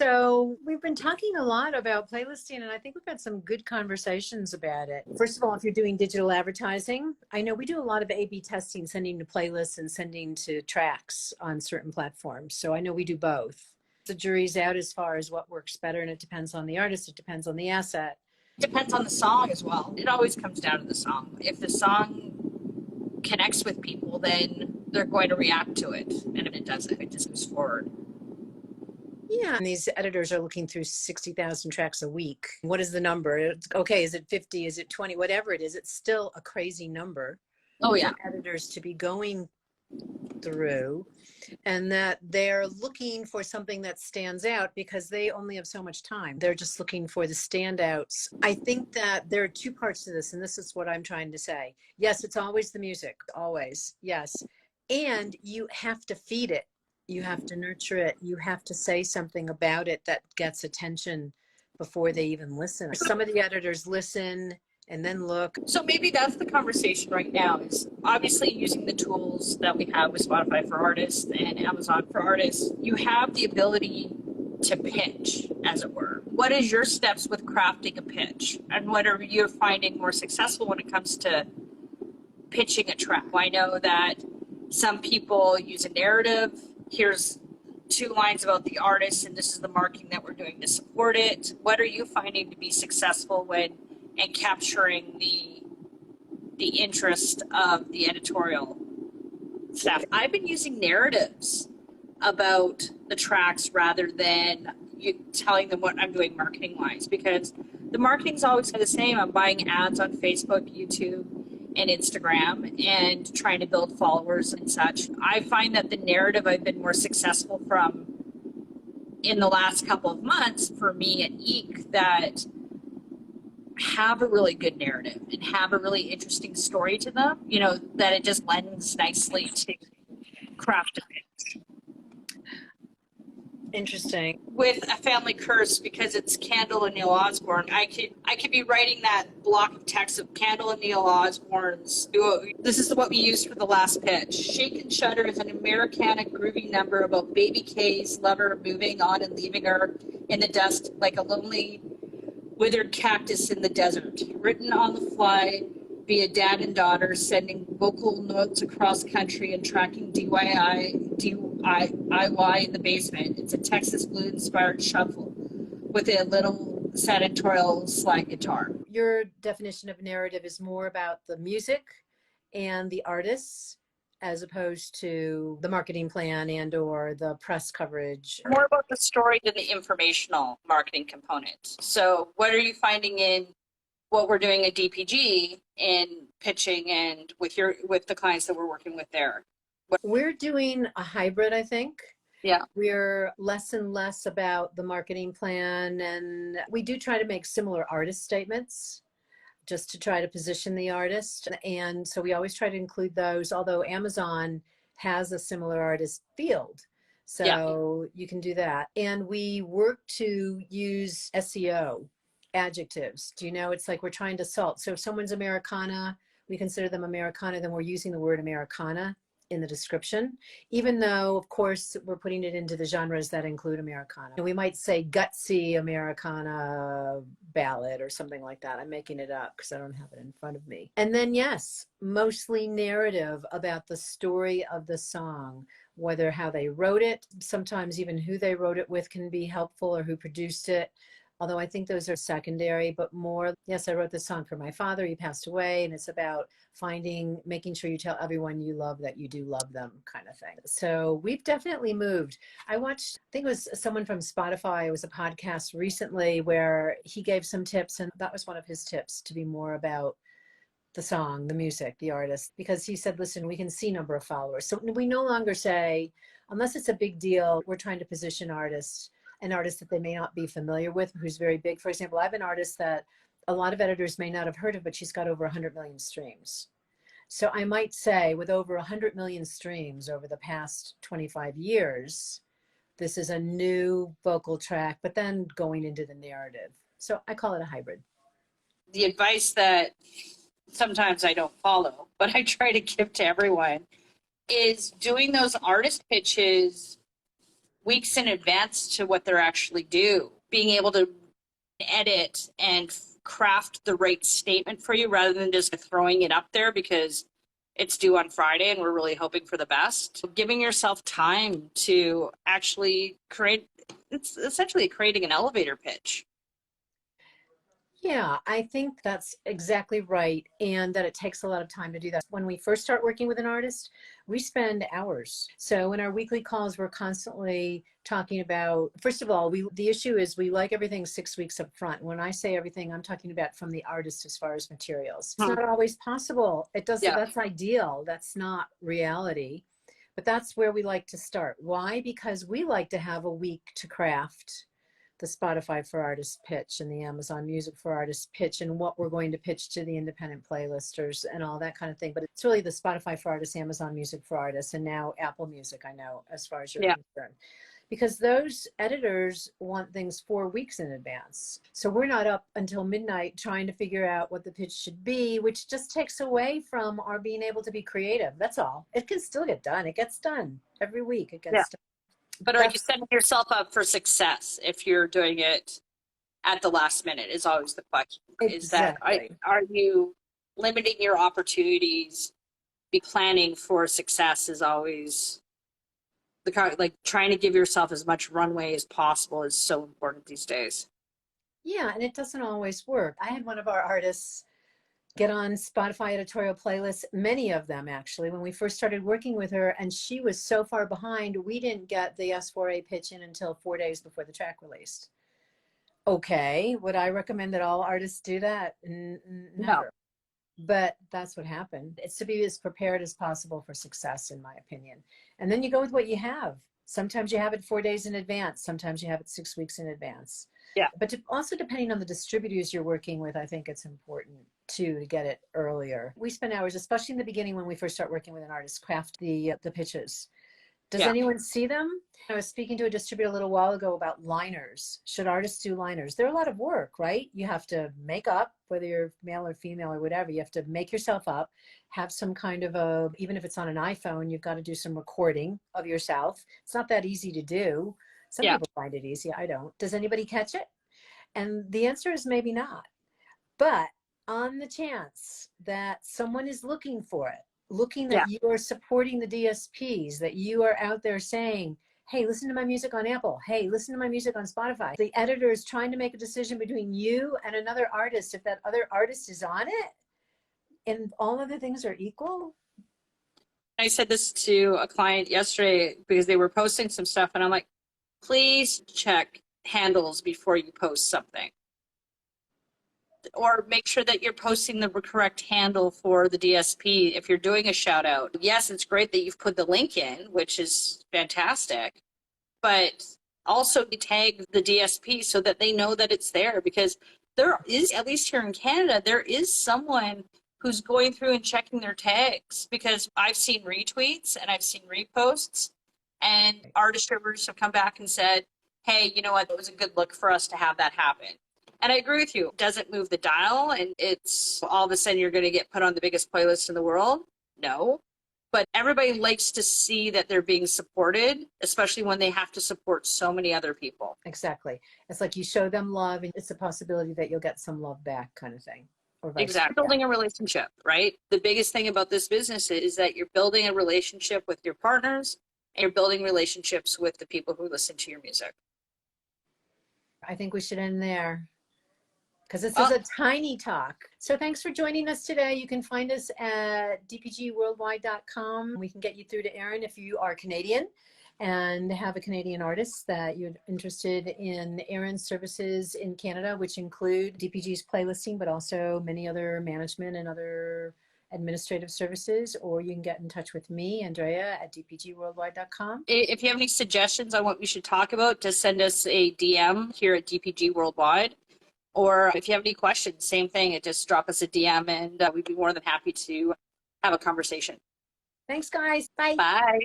So we've been talking a lot about playlisting, and I think we've had some good conversations about it. First of all, if you're doing digital advertising, I know we do a lot of A/B testing, sending to playlists and sending to tracks on certain platforms. So I know we do both. The jury's out as far as what works better, and it depends on the artist, it depends on the asset. Depends on the song as well. It always comes down to the song. If the song connects with people, then they're going to react to it. And if it doesn't, it just moves forward. Yeah, and these editors are looking through 60,000 tracks a week. What is the number? It's, okay, is it 50? Is it 20? Whatever it is, it's still a crazy number. Oh, yeah. For editors to be going through, and that they're looking for something that stands out because they only have so much time. They're just looking for the standouts. I think that there are two parts to this, and this is what I'm trying to say. Yes, it's always the music, always, yes. And you have to feed it. You have to nurture it. You have to say something about it that gets attention before they even listen. Some of the editors listen and then look. So maybe that's the conversation right now, is obviously using the tools that we have with Spotify for Artists and Amazon for Artists. You have the ability to pitch, as it were. What is your steps with crafting a pitch? And what are you finding more successful when it comes to pitching a track? I know that some people use a narrative. Here's 2 lines about the artist, and this is the marketing that we're doing to support it. What are you finding to be successful when and capturing the interest of the editorial staff? I've been using narratives about the tracks rather than you telling them what I'm doing marketing wise, because the marketing's always the same. I'm buying ads on Facebook, YouTube, and Instagram and trying to build followers and such. I find that the narrative I've been more successful from in the last couple of months for me at EEK that have a really good narrative and have a really interesting story to them, you know, that it just lends nicely to craft a pitch. Interesting. With A Family Curse, because it's Candle and Neil Osborne, I could be writing that block of text of Candle and Neil Osborne's. This is what we used for the last pitch. Shake and Shudder is an Americana groovy number about baby Kay's lover moving on and leaving her in the dust like a lonely withered cactus in the desert. Written on the fly via dad and daughter, sending vocal notes across country and tracking DIY in the basement. It's a Texas Blue-inspired shuffle with a little senatorial slide guitar. Your definition of narrative is more about the music and the artists as opposed to the marketing plan and or the press coverage. More about the story than the informational marketing component. So what are you finding in what we're doing at DPG in pitching and with the clients that we're working with there? We're doing a hybrid, I think. Yeah. We're less and less about the marketing plan, and we do try to make similar artist statements just to try to position the artist. And so we always try to include those, although Amazon has a similar artist field. So you can do that. And we work to use SEO adjectives. Do you know, it's like we're trying to salt. So if someone's Americana, we consider them Americana, then we're using the word Americana in the description, even though, of course, we're putting it into the genres that include Americana. And we might say gutsy Americana ballad or something like that. I'm making it up because I don't have it in front of me. And then, yes, mostly narrative about the story of the song, whether how they wrote it, sometimes even who they wrote it with can be helpful, or who produced it. Although I think those are secondary, but more, yes, I wrote this song for my father, he passed away, and it's about making sure you tell everyone you love that you do love them, kind of thing. So we've definitely moved. I watched, I think it was someone from Spotify, it was a podcast recently where he gave some tips, and that was one of his tips, to be more about the song, the music, the artist, because he said, listen, we can see number of followers. So we no longer say, unless it's a big deal, we're trying to position an artist that they may not be familiar with, who's very big. For example, I have an artist that a lot of editors may not have heard of, but she's got over 100 million streams. So I might say with over 100 million streams over the past 25 years, this is a new vocal track, but then going into the narrative. So I call it a hybrid. The advice that sometimes I don't follow, but I try to give to everyone, is doing those artist pitches weeks in advance to what they're actually due. Being able to edit and craft the right statement for you rather than just throwing it up there because it's due on Friday and we're really hoping for the best. Giving yourself time to actually create, it's essentially creating an elevator pitch. Yeah, I think that's exactly right. And that it takes a lot of time to do that. When we first start working with an artist, we spend hours. So in our weekly calls, we're constantly talking about, first of all, the issue is we like everything 6 weeks up front. When I say everything, I'm talking about from the artist as far as materials. It's not always possible. It doesn't, that's ideal. That's not reality. But that's where we like to start. Why? Because we like to have a week to craft the Spotify for Artists pitch and the Amazon Music for Artists pitch and what we're going to pitch to the independent playlisters and all that kind of thing. But it's really the Spotify for Artists, Amazon Music for Artists, and now Apple Music, I know, as far as you're concerned. Because those editors want things 4 weeks in advance. So we're not up until midnight trying to figure out what the pitch should be, which just takes away from our being able to be creative. That's all. It can still get done. It gets done every week. It gets done. But are you setting yourself up for success if you're doing it at the last minute is always the question. Exactly. Is that, are you limiting your opportunities? Be planning for success is always the, like, trying to give yourself as much runway as possible is so important these days. Yeah, and it doesn't always work. I had one of our artists get on Spotify editorial playlists, many of them actually, when we first started working with her, and she was so far behind, we didn't get the S4A pitch in until 4 days before the track released. Okay, would I recommend that all artists do that? Never. No. But that's what happened. It's to be as prepared as possible for success, in my opinion. And then you go with what you have. Sometimes you have it 4 days in advance. Sometimes you have it 6 weeks in advance. Yeah. But also depending on the distributors you're working with, I think it's important too to get it earlier. We spend hours, especially in the beginning when we first start working with an artist, craft the pitches. Does anyone see them? I was speaking to a distributor a little while ago about liners. Should artists do liners? They're a lot of work, right? You have to make up, whether you're male or female or whatever, you have to make yourself up, have some kind of a, even if it's on an iPhone, you've got to do some recording of yourself. It's not that easy to do. Some people find it easy. I don't. Does anybody catch it? And the answer is maybe not. But on the chance that someone is looking for it, looking that you are supporting the DSPs, that you are out there saying, hey, listen to my music on Apple. Hey, listen to my music on Spotify. The editor is trying to make a decision between you and another artist. If that other artist is on it and all other things are equal. I said this to a client yesterday because they were posting some stuff and I'm like, please check handles before you post something. Or make sure that you're posting the correct handle for the DSP if you're doing a shout out. Yes, it's great that you've put the link in, which is fantastic, but also tag the DSP so that they know that it's there, because there is, at least here in Canada, there is someone who's going through and checking their tags, because I've seen retweets and I've seen reposts and our distributors have come back and said, hey, you know what, it was a good look for us to have that happen. And I agree with you. It doesn't move the dial and it's all of a sudden you're going to get put on the biggest playlist in the world. No. But everybody likes to see that they're being supported, especially when they have to support so many other people. Exactly. It's like you show them love and it's a possibility that you'll get some love back, kind of thing. Exactly. Building a relationship, right? The biggest thing about this business is that you're building a relationship with your partners and you're building relationships with the people who listen to your music. I think we should end there, because this is a tiny talk. So thanks for joining us today. You can find us at dpgworldwide.com. We can get you through to Erin if you are Canadian and have a Canadian artist that you're interested in Erin's services in Canada, which include DPG's playlisting, but also many other management and other administrative services. Or you can get in touch with me, Andrea, at dpgworldwide.com. If you have any suggestions on what we should talk about, just send us a DM here at DPG Worldwide. Or if you have any questions, same thing, just drop us a DM and we'd be more than happy to have a conversation. Thanks, guys. Bye. Bye.